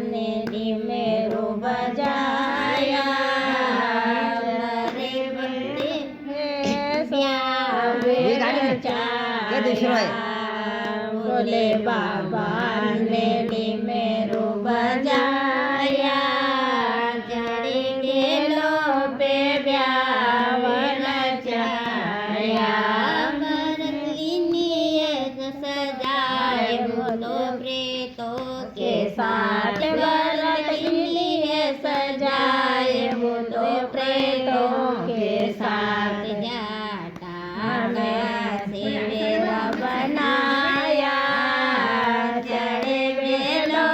ने डीमेरू बजाया रे बंदे बोले बाबा ने डीमेरू बजाया चढ़ी गेलो पे ब्यावन चाया सजाए बोलो प्रेतों के साथ बरतली सजाए बोलो प्रेतों के साथ जाटा से मेरा बनाया चढ़े बेलो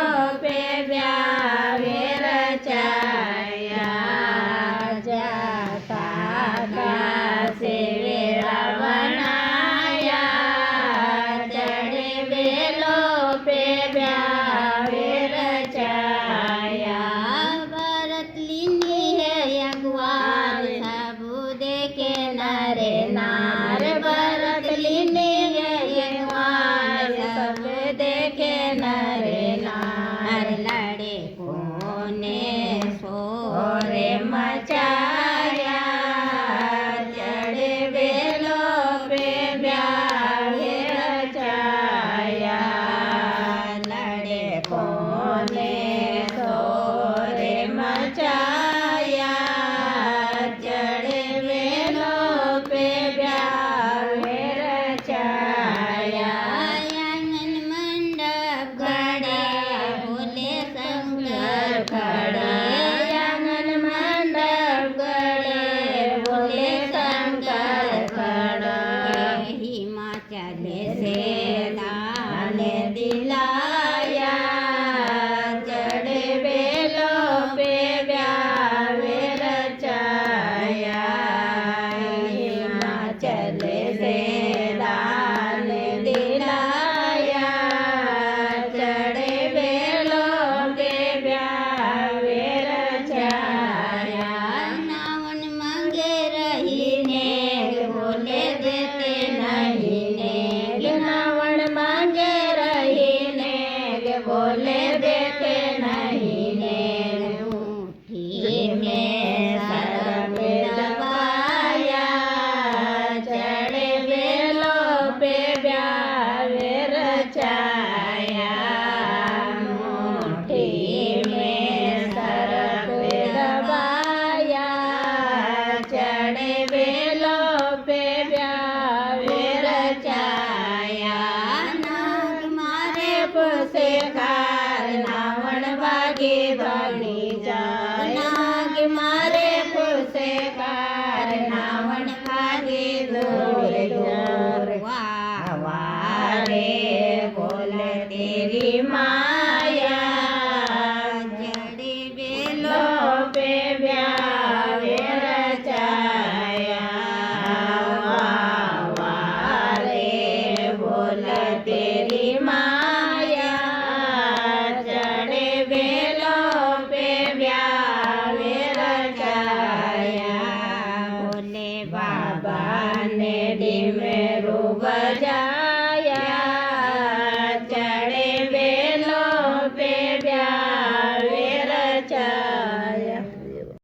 पे ब्यावे रचाया जाटा से मेरा बनाया चढ़े बेलो पे ब्यावे रचाया बरतली है अगवार सबू देखे नरे नार बरतली है अगवार सब देखे नरे नार लड़े कोने सोरे मचाया चढ़े बेलो पे ब्यावे रचाया लड़े कोने सोरे मचाया चढ़े बेलो पे ब्यावे रचाया आंगन मंडप गड़े बोले शंकर खड़े आंगन मंडप गड़े बोले शंकर खड़े हिमाचल से दान दिलाया चढ़े बेलो पे ब्यावे रचाया हिमाचल से दान दिलाया चढ़े बेलो पे ब्यावे रचाया नावन मांगे रही ने बोले देते नहीं ने नावन मांगे रही ने बोले देते नहीं ने मुट्ठी में सर्प दबाया चढ़े बेलो पे ब्यावे रचाया मुट्ठी में सर्प दबाया चढ़े बेलो पे ब्यावे रचाया नाग मारे पुसे कार नावण वागे बनी जाय नाग मारे पुसे कार नावण वागे दूर दूर वारे बोल तेरी माया चढ़े बेलो पे ब्यावे रचाया वारे बोल तेरी माया चढ़े बेलो पे ब्यावे रचाया बोले बाबा ने डीमेरू बजा